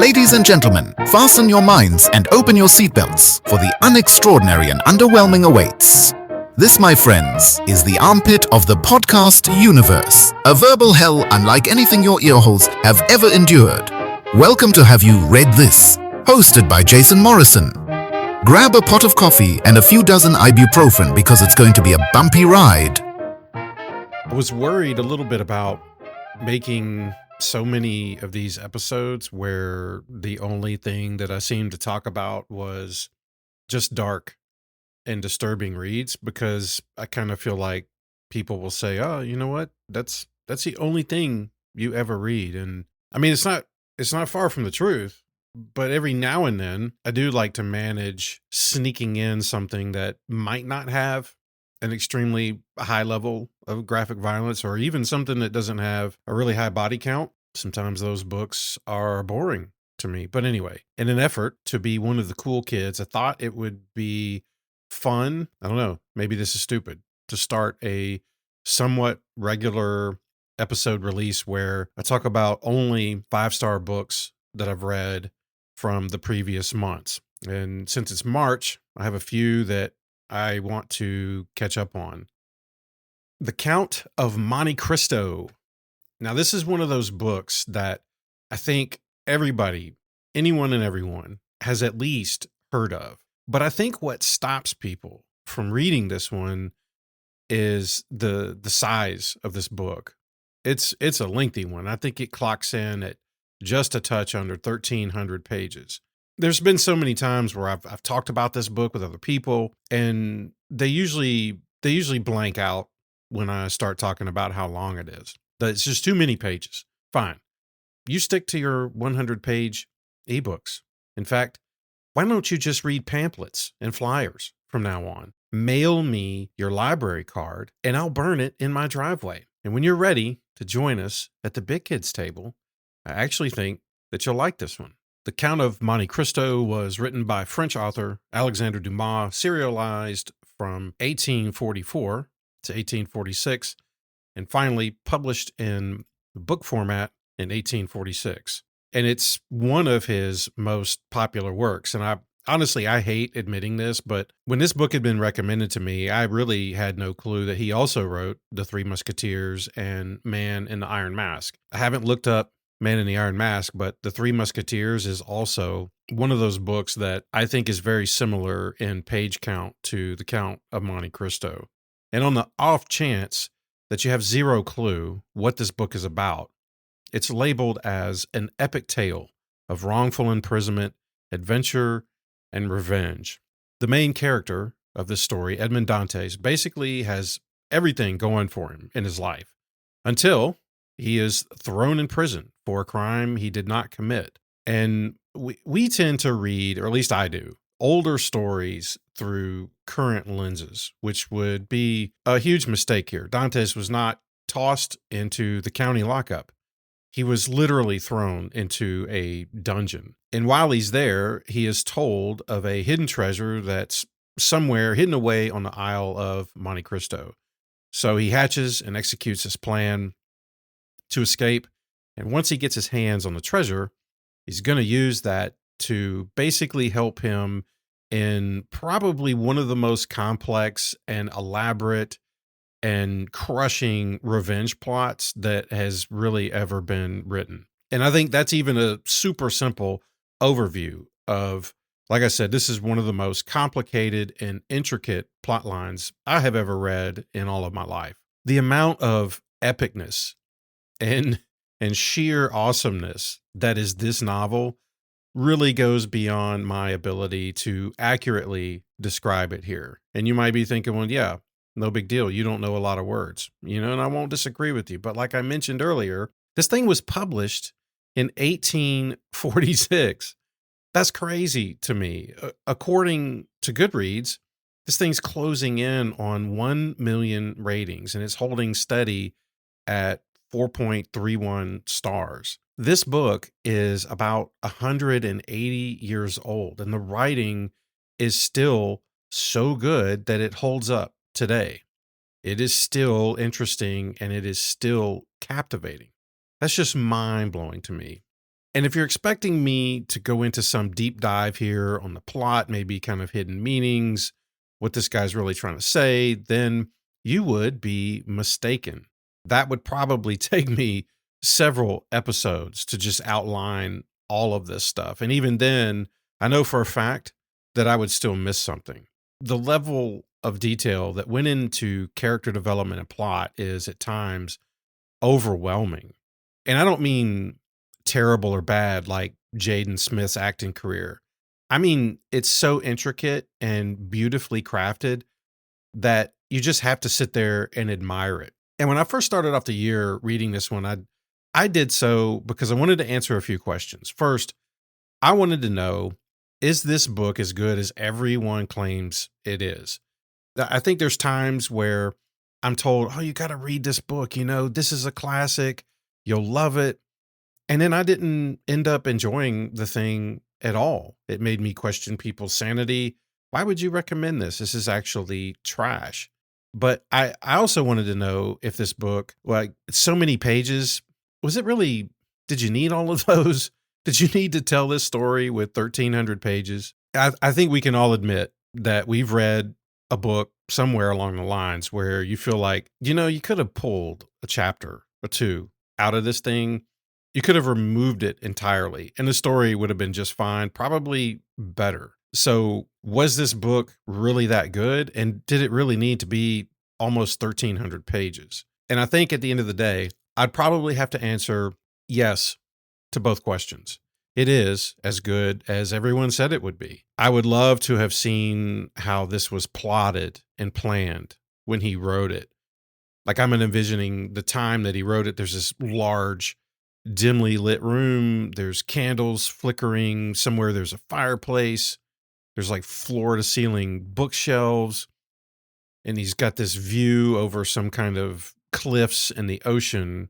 Ladies and gentlemen, fasten your minds and open your seatbelts, for the unextraordinary and underwhelming awaits. This, my friends, is the armpit of the podcast universe, a verbal hell unlike anything your earholes have ever endured. Welcome to Have You Read This? Hosted by Jason Morrison. Grab a pot of coffee and a few dozen ibuprofen because it's going to be a bumpy ride. I was worried a little bit about making so many of these episodes where the only thing that I seemed to talk about was just dark and disturbing reads, because I kind of feel like people will say, "Oh, you know what? That's the only thing you ever read." And I mean, it's not far from the truth, but every now and then I do like to manage sneaking in something that might not have an extremely high level of graphic violence, or even something that doesn't have a really high body count. Sometimes those books are boring to me. But anyway, in an effort to be one of the cool kids, I thought it would be fun. I don't know, maybe this is stupid, to start a somewhat regular episode release where I talk about only 5-star books that I've read from the previous months. And since it's March, I have a few that I want to catch up on. The Count of Monte Cristo. Now, this is one of those books that I think everybody, anyone and everyone, has at least heard of. But I think what stops people from reading this one is the size of this book. It's a lengthy one. I think it clocks in at just a touch under 1,300 pages. There's been so many times where I've talked about this book with other people, and they usually blank out when I start talking about how long it is. It's just too many pages. Fine. You stick to your 100-page ebooks. In fact, why don't you just read pamphlets and flyers from now on? Mail me your library card and I'll burn it in my driveway. And when you're ready to join us at the big kids table, I actually think that you'll like this one. The Count of Monte Cristo was written by French author Alexandre Dumas, serialized from 1844 to 1846, and finally published in book format in 1846. And it's one of his most popular works. And I hate admitting this, but when this book had been recommended to me, I really had no clue that he also wrote The Three Musketeers and Man in the Iron Mask. I haven't looked up Man in the Iron Mask, but The Three Musketeers is also one of those books that I think is very similar in page count to The Count of Monte Cristo. And on the off chance that you have zero clue what this book is about, it's labeled as an epic tale of wrongful imprisonment, adventure, and revenge. The main character of this story, Edmond Dantes, basically has everything going for him in his life until he is thrown in prison for a crime he did not commit. And we tend to read, or at least I do, older stories through current lenses, which would be a huge mistake here. Dantes was not tossed into the county lockup. He was literally thrown into a dungeon. And while he's there, he is told of a hidden treasure that's somewhere hidden away on the Isle of Monte Cristo. So he hatches and executes his plan to escape. And once he gets his hands on the treasure, he's going to use that to basically help him in probably one of the most complex and elaborate and crushing revenge plots that has really ever been written. And I think that's even a super simple overview of, like I said, this is one of the most complicated and intricate plot lines I have ever read in all of my life. The amount of epicness and sheer awesomeness that is this novel really goes beyond my ability to accurately describe it here. And you might be thinking, well, yeah, no big deal. You don't know a lot of words, and I won't disagree with you. But like I mentioned earlier, this thing was published in 1846. That's crazy to me. According to Goodreads, this thing's closing in on 1 million ratings, and it's holding steady at 4.31 stars. This book is about 180 years old, and the writing is still so good that it holds up today. It is still interesting and it is still captivating. That's just mind-blowing to me. And if you're expecting me to go into some deep dive here on the plot, maybe kind of hidden meanings, what this guy's really trying to say, then you would be mistaken. That would probably take me several episodes to just outline all of this stuff. And even then, I know for a fact that I would still miss something. The level of detail that went into character development and plot is at times overwhelming. And I don't mean terrible or bad like Jaden Smith's acting career. I mean, it's so intricate and beautifully crafted that you just have to sit there and admire it. And when I first started off the year reading this one, I did so because I wanted to answer a few questions. First, I wanted to know, is this book as good as everyone claims it is? I think there's times where I'm told, "Oh, you got to read this book, this is a classic. You'll love it." And then I didn't end up enjoying the thing at all. It made me question people's sanity. Why would you recommend this? This is actually trash. But I also wanted to know if this book, like so many pages, was it really, did you need all of those? Did you need to tell this story with 1,300 pages? I think we can all admit that we've read a book somewhere along the lines where you feel like, you could have pulled a chapter or two out of this thing. You could have removed it entirely and the story would have been just fine, probably better. So, was this book really that good? And did it really need to be almost 1,300 pages? And I think at the end of the day, I'd probably have to answer yes to both questions. It is as good as everyone said it would be. I would love to have seen how this was plotted and planned when he wrote it. Like I'm envisioning the time that he wrote it. There's this large, dimly lit room. There's candles flickering. Somewhere there's a fireplace. There's like floor to ceiling bookshelves. And he's got this view over some kind of cliffs and the ocean.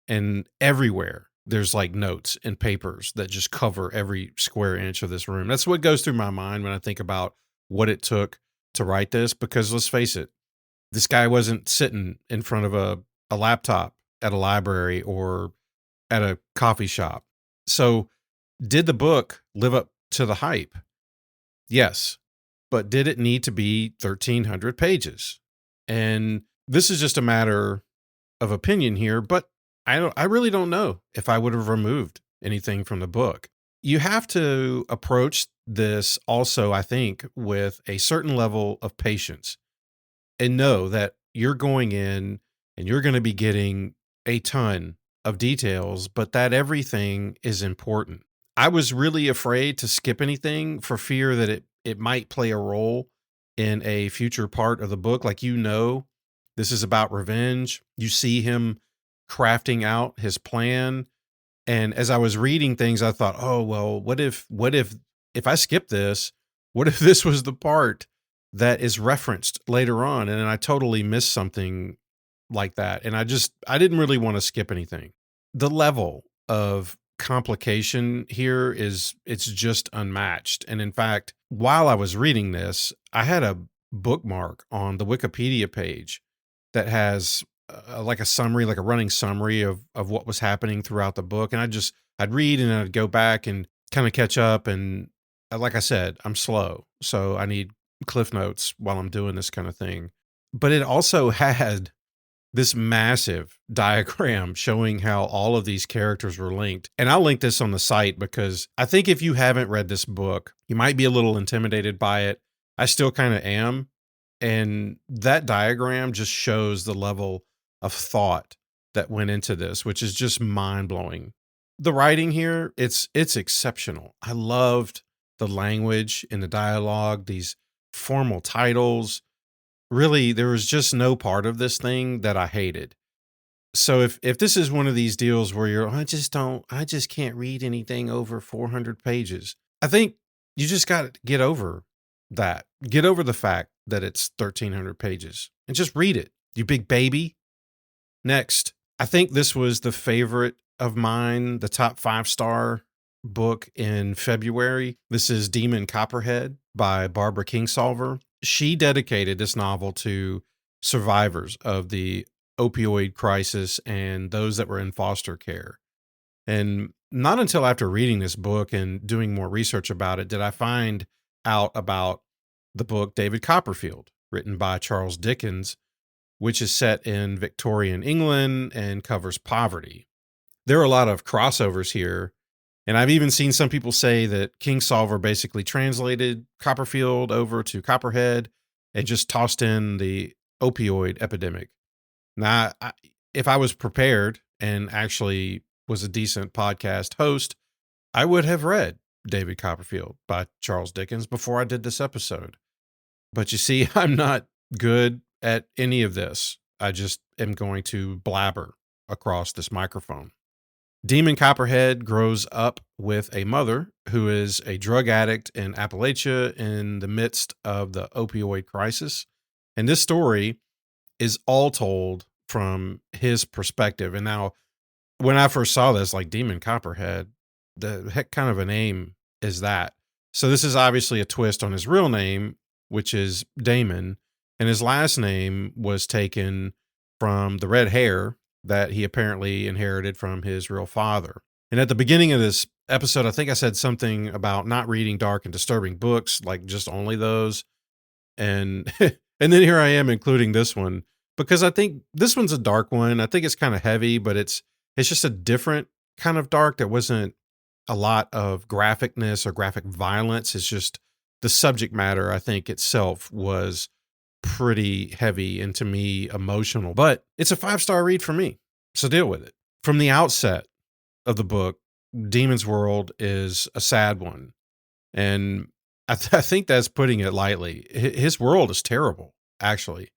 And everywhere there's like notes and papers that just cover every square inch of this room. That's what goes through my mind when I think about what it took to write this. Because let's face it, this guy wasn't sitting in front of a laptop at a library or at a coffee shop. So, did the book live up to the hype? Yes. But did it need to be 1,300 pages? And this is just a matter of opinion here, but I really don't know if I would have removed anything from the book. You have to approach this also, I think, with a certain level of patience and know that you're going in and you're going to be getting a ton of details, but that everything is important. I was really afraid to skip anything for fear that it might play a role in a future part of the book. Like, this is about revenge. You see him crafting out his plan. And as I was reading things, I thought, oh, well, if I skip this, what if this was the part that is referenced later on? And then I totally missed something like that. And I didn't really want to skip anything. The level of complication here it's just unmatched. And in fact, while I was reading this, I had a bookmark on the Wikipedia page that has like a summary, like a running summary of what was happening throughout the book. And I'd read and I'd go back and kind of catch up. And like I said, I'm slow, so I need cliff notes while I'm doing this kind of thing. But it also had this massive diagram showing how all of these characters were linked. And I'll link this on the site because I think if you haven't read this book, you might be a little intimidated by it. I still kind of am. And that diagram just shows the level of thought that went into this, which is just mind blowing. The writing here, it's exceptional. I loved the language in the dialogue, these formal titles. Really, there was just no part of this thing that I hated. So if this is one of these deals where I just can't read anything over 400 pages. I think you just got to get over that. Get over the fact that it's 1,300 pages and just read it, you big baby. Next, I think this was the favorite of mine, the top 5-star book in February. This is Demon Copperhead by Barbara Kingsolver. She dedicated this novel to survivors of the opioid crisis and those that were in foster care. And not until after reading this book and doing more research about it did I find out about the book David Copperfield, written by Charles Dickens, which is set in Victorian England and covers poverty. There are a lot of crossovers here, and I've even seen some people say that Kingsolver basically translated Copperfield over to Copperhead and just tossed in the opioid epidemic. Now, if I was prepared and actually was a decent podcast host, I would have read David Copperfield by Charles Dickens before I did this episode. But you see, I'm not good at any of this. I just am going to blabber across this microphone. Demon Copperhead grows up with a mother who is a drug addict in Appalachia in the midst of the opioid crisis. And this story is all told from his perspective. And now, when I first saw this, like Demon Copperhead, the heck kind of a name is that? So this is obviously a twist on his real name, which is Damon. And his last name was taken from the red hair that he apparently inherited from his real father. And at the beginning of this episode, I think I said something about not reading dark and disturbing books, like just only those. And and then here I am including this one because I think this one's a dark one. I think it's kind of heavy, but it's just a different kind of dark. There wasn't a lot of graphicness or graphic violence. It's just the subject matter, I think itself was pretty heavy and to me emotional, but it's a 5-star read for me. So deal with it. From the outset of the book, Demon's World is a sad one. And I think that's putting it lightly. His world is terrible, actually.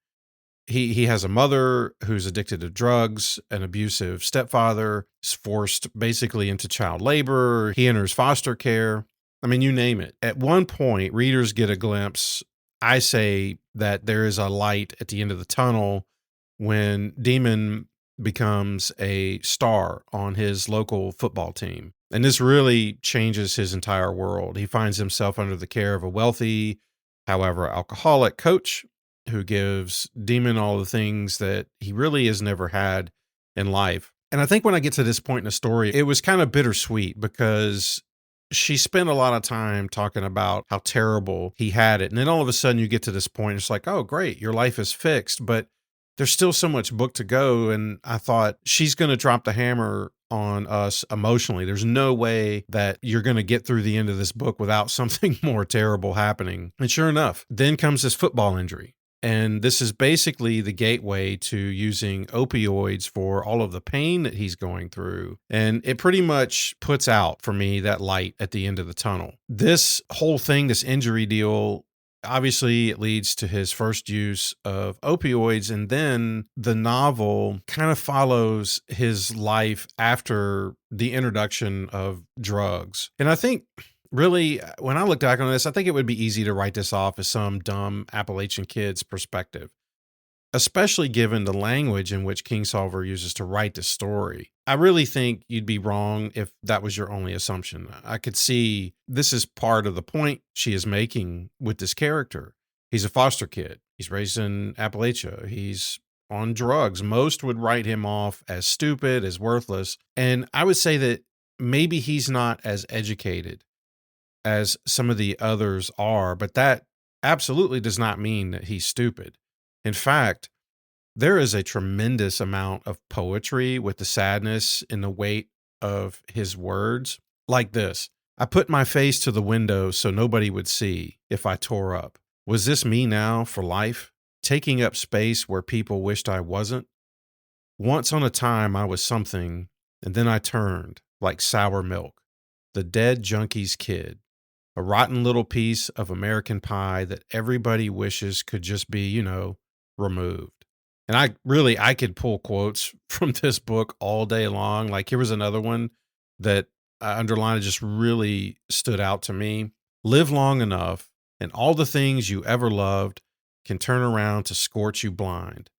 He has a mother who's addicted to drugs, an abusive stepfather, is forced basically into child labor. He enters foster care. I mean, you name it. At one point, readers get a glimpse. I say that there is a light at the end of the tunnel when Demon becomes a star on his local football team. And this really changes his entire world. He finds himself under the care of a wealthy, however, alcoholic coach who gives Demon all the things that he really has never had in life. And I think when I get to this point in the story, it was kind of bittersweet because she spent a lot of time talking about how terrible he had it. And then all of a sudden you get to this point, it's like, oh, great, your life is fixed. But there's still so much book to go. And I thought she's going to drop the hammer on us emotionally. There's no way that you're going to get through the end of this book without something more terrible happening. And sure enough, then comes this football injury. And this is basically the gateway to using opioids for all of the pain that he's going through. And it pretty much puts out for me that light at the end of the tunnel. This whole thing, this injury deal, obviously it leads to his first use of opioids. And then the novel kind of follows his life after the introduction of drugs. And I think really, when I look back on this, I think it would be easy to write this off as some dumb Appalachian kid's perspective, especially given the language in which Kingsolver uses to write the story. I really think you'd be wrong if that was your only assumption. I could see this is part of the point she is making with this character. He's a foster kid. He's raised in Appalachia. He's on drugs. Most would write him off as stupid, as worthless. And I would say that maybe he's not as educated as some of the others are, but that absolutely does not mean that he's stupid. In fact, there is a tremendous amount of poetry with the sadness and the weight of his words. Like this: I put my face to the window so nobody would see if I tore up. Was this me now for life? Taking up space where people wished I wasn't? Once on a time I was something, and then I turned like sour milk, the dead junkie's kid. A rotten little piece of American pie that everybody wishes could just be, removed. And I could pull quotes from this book all day long. Like here was another one that I underlined, just really stood out to me. Live long enough and all the things you ever loved can turn around to scorch you blind.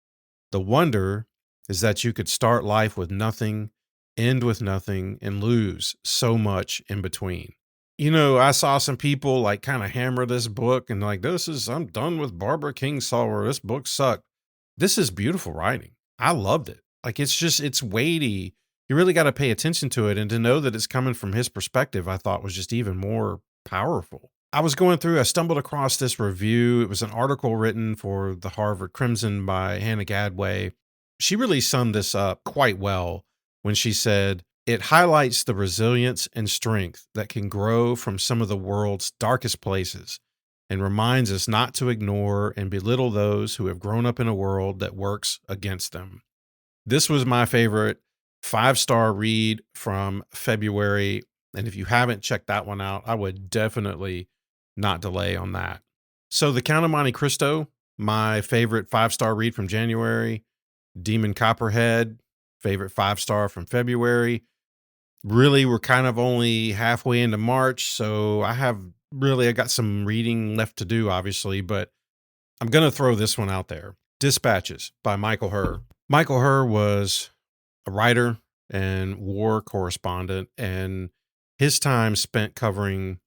The wonder is that you could start life with nothing, end with nothing, and lose so much in between. I saw some people like kind of hammer this book and like, I'm done with Barbara Kingsolver. This book sucked. This is beautiful writing. I loved it. Like, it's weighty. you really got to pay attention to it. And to know that it's coming from his perspective, I thought was just even more powerful. I stumbled across this review. It was an article written for the Harvard Crimson by Hannah Gadway. She really summed this up quite well when she said, "It highlights the resilience and strength that can grow from some of the world's darkest places and reminds us not to ignore and belittle those who have grown up in a world that works against them." This was my favorite 5-star read from February. And if you haven't checked that one out, I would definitely not delay on that. So, The Count of Monte Cristo, my favorite 5-star read from January. Demon Copperhead, favorite 5-star from February. Really, we're kind of only halfway into March, so I got some reading left to do, obviously, but I'm going to throw this one out there. Dispatches by Michael Herr. Michael Herr was a writer and war correspondent, and his time spent covering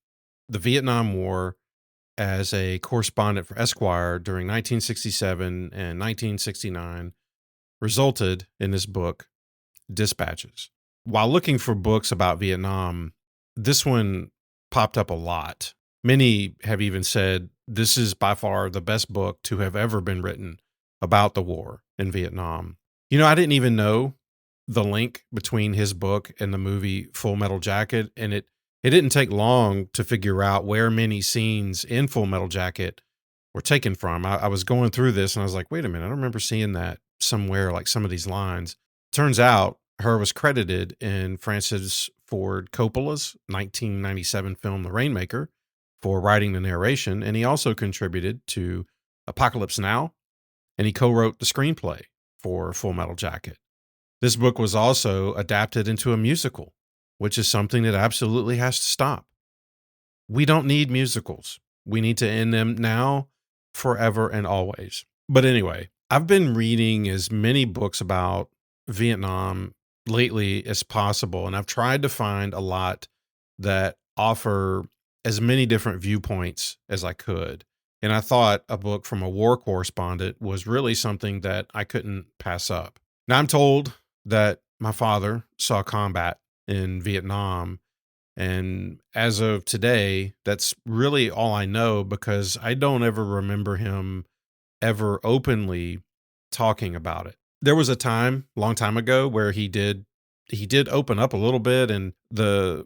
the Vietnam War as a correspondent for Esquire during 1967 and 1969 resulted in this book, Dispatches. While looking for books about Vietnam, this one popped up a lot. Many have even said this is by far the best book to have ever been written about the war in Vietnam. I didn't even know the link between his book and the movie Full Metal Jacket, and it didn't take long to figure out where many scenes in Full Metal Jacket were taken from. I was going through this and I was like, wait a minute, I don't remember seeing that somewhere, like some of these lines. Turns out Herr was credited in Francis Ford Coppola's 1997 film The Rainmaker for writing the narration, and he also contributed to Apocalypse Now, and he co-wrote the screenplay for Full Metal Jacket. This book was also adapted into a musical, which is something that absolutely has to stop. We don't need musicals. We need to end them now, forever, and always. But anyway, I've been reading as many books about Vietnam lately as possible, and I've tried to find a lot that offer as many different viewpoints as I could. And I thought a book from a war correspondent was really something that I couldn't pass up. Now, I'm told that my father saw combat in Vietnam, and as of today, that's really all I know, because I don't ever remember him ever openly talking about it. There was a time, long time ago, where he did open up a little bit, and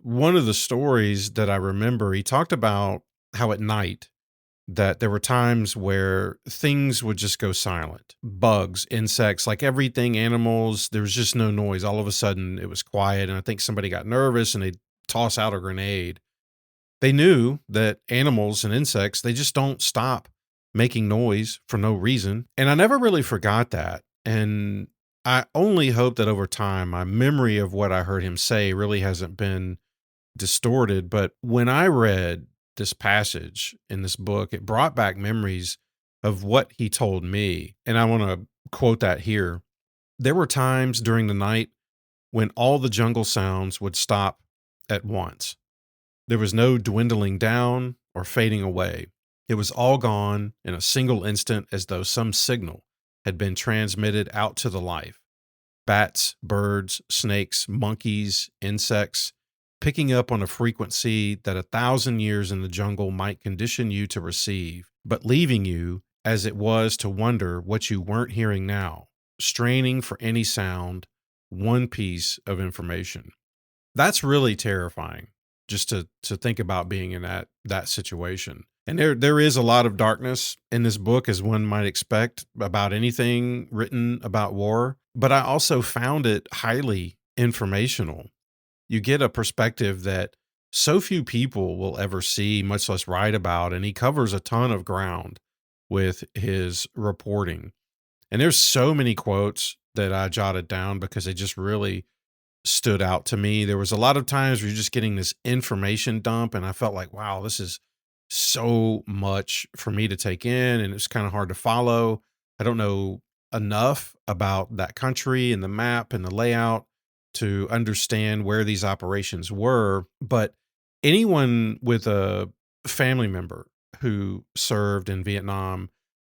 one of the stories that I remember, he talked about how at night that there were times where things would just go silent. Bugs, insects, like everything, animals, there was just no noise. All of a sudden it was quiet, and I think somebody got nervous and they'd toss out a grenade. They knew that animals and insects, they just don't stop making noise for no reason. And I never really forgot that. And I only hope that over time, my memory of what I heard him say really hasn't been distorted. But when I read this passage in this book, it brought back memories of what he told me. And I want to quote that here. There were times during the night when all the jungle sounds would stop at once. There was no dwindling down or fading away. It was all gone in a single instant, as though some signal had been transmitted out to the life. Bats, birds, snakes, monkeys, insects, picking up on a frequency that 1,000 years in the jungle might condition you to receive, but leaving you, as it was, to wonder what you weren't hearing now, straining for any sound, one piece of information. That's really terrifying, just to think about being in that situation. And there is a lot of darkness in this book, as one might expect about anything written about war, but I also found it highly informational. You get a perspective that so few people will ever see, much less write about, and he covers a ton of ground with his reporting. And there's so many quotes that I jotted down because they just really stood out to me. There was a lot of times where you're just getting this information dump, and I felt like, wow, this is so much for me to take in, and it's kind of hard to follow. I don't know enough about that country and the map and the layout to understand where these operations were, but anyone with a family member who served in Vietnam,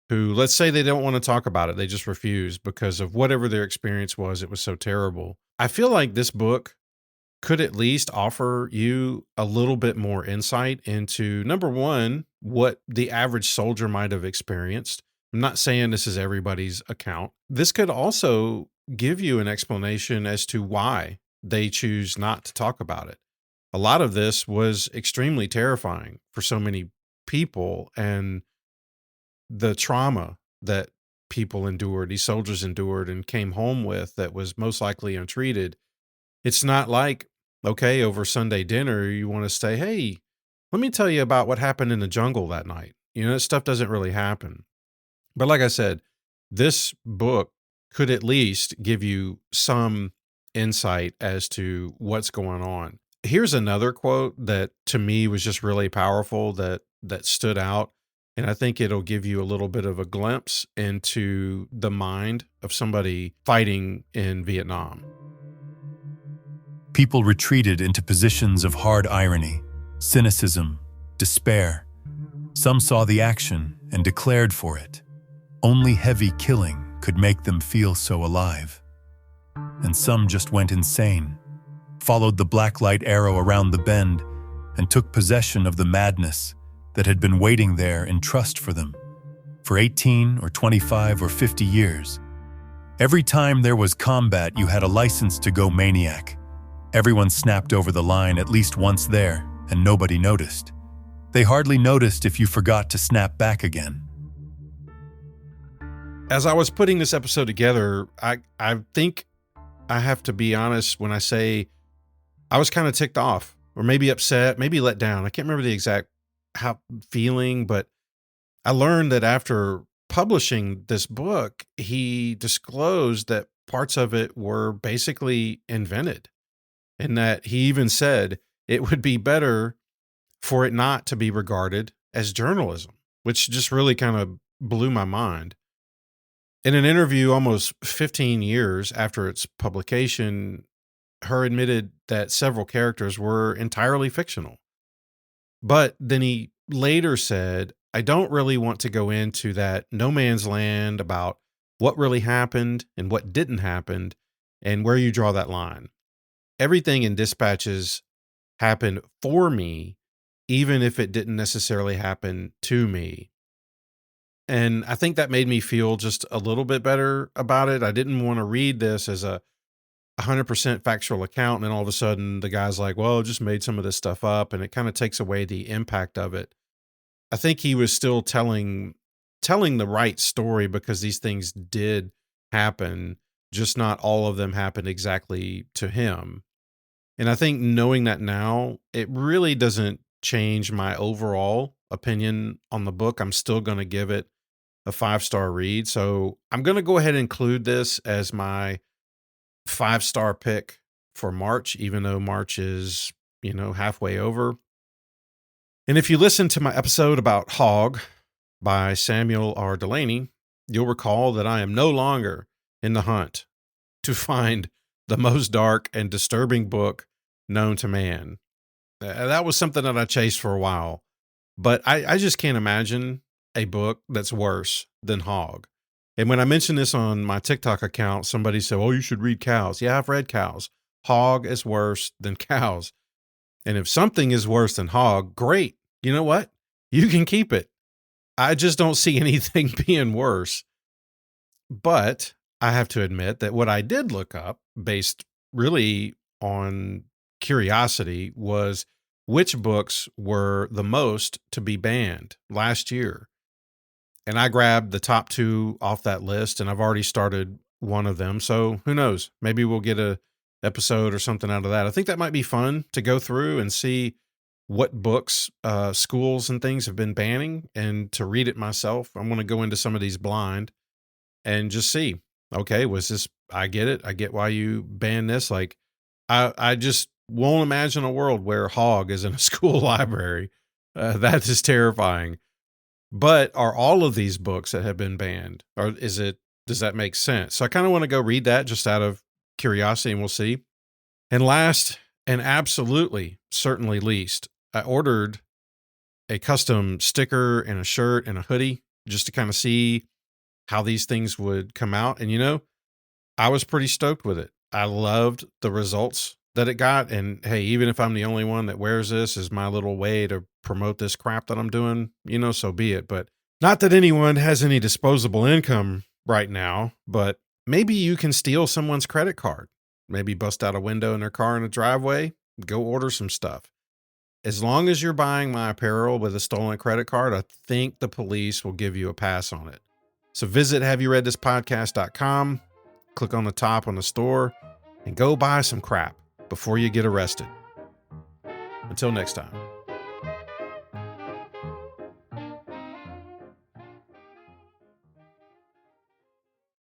who, let's say they don't want to talk about it, they just refuse because of whatever their experience was, it was so terrible. I feel like this book could at least offer you a little bit more insight into number one, what the average soldier might have experienced. I'm not saying this is everybody's account. This could also give you an explanation as to why they choose not to talk about it. A lot of this was extremely terrifying for so many people, and the trauma that people endured, these soldiers endured and came home with that was most likely untreated. It's not like, okay, over Sunday dinner, you want to say, hey, let me tell you about what happened in the jungle that night. That stuff doesn't really happen. But like I said, this book could at least give you some insight as to what's going on. Here's another quote that to me was just really powerful that stood out, and I think it'll give you a little bit of a glimpse into the mind of somebody fighting in Vietnam. People retreated into positions of hard irony, cynicism, despair. Some saw the action and declared for it. Only heavy killing could make them feel so alive. And some just went insane, followed the blacklight arrow around the bend, and took possession of the madness that had been waiting there in trust for them for 18 or 25 or 50 years. Every time there was combat, you had a license to go maniac. Everyone snapped over the line at least once there, and nobody noticed. They hardly noticed if you forgot to snap back again. As I was putting this episode together, I think I have to be honest when I say I was kind of ticked off, or maybe upset, maybe let down. I can't remember the exact feeling, but I learned that after publishing this book, he disclosed that parts of it were basically invented, and that he even said it would be better for it not to be regarded as journalism, which just really kind of blew my mind. In an interview almost 15 years after its publication, Herr admitted that several characters were entirely fictional. But then he later said, I don't really want to go into that no man's land about what really happened and what didn't happen and where you draw that line. Everything in Dispatches happened for me, even if it didn't necessarily happen to me. And I think that made me feel just a little bit better about it. I didn't want to read this as a 100% factual account. And then all of a sudden the guy's like, well, I just made some of this stuff up, and it kind of takes away the impact of it. I think he was still telling the right story because these things did happen, just not all of them happened exactly to him. And I think knowing that now, it really doesn't change my overall opinion on the book. I'm still going to give it a 5-star read. So I'm going to go ahead and include this as my 5-star pick for March, even though March is, halfway over. And if you listen to my episode about Hog by Samuel R. Delany, you'll recall that I am no longer in the hunt to find the most dark and disturbing book known to man. That was something that I chased for a while, but I just can't imagine a book that's worse than Hog. And when I mentioned this on my TikTok account, somebody said, oh, you should read Cows. Yeah, I've read Cows. Hog is worse than Cows. And if something is worse than Hog, great. You know what? You can keep it. I just don't see anything being worse. But I have to admit that what I did look up, based really on curiosity, was which books were the most to be banned last year. And I grabbed the top 2 off that list, and I've already started one of them. So who knows? Maybe we'll get a episode or something out of that. I think that might be fun to go through and see what books schools and things have been banning, and to read it myself. I'm going to go into some of these blind and just see, okay, was this, I get it. I get why you banned this. Like, I just won't imagine a world where Hog is in a school library. That is terrifying. But are all of these books that have been banned, or does that make sense? So I kind of want to go read that just out of curiosity, and we'll see. And last, and absolutely certainly least, I ordered a custom sticker and a shirt and a hoodie just to kind of see how these things would come out. And I was pretty stoked with it. I loved the results that it got. And hey, even if I'm the only one that wears this as my little way to promote this crap that I'm doing, so be it. But not that anyone has any disposable income right now, but maybe you can steal someone's credit card. Maybe bust out a window in their car in the driveway, go order some stuff. As long as you're buying my apparel with a stolen credit card, I think the police will give you a pass on it. So visit haveyoureadthispodcast.com, click on the top on the store, and go buy some crap before you get arrested. Until next time.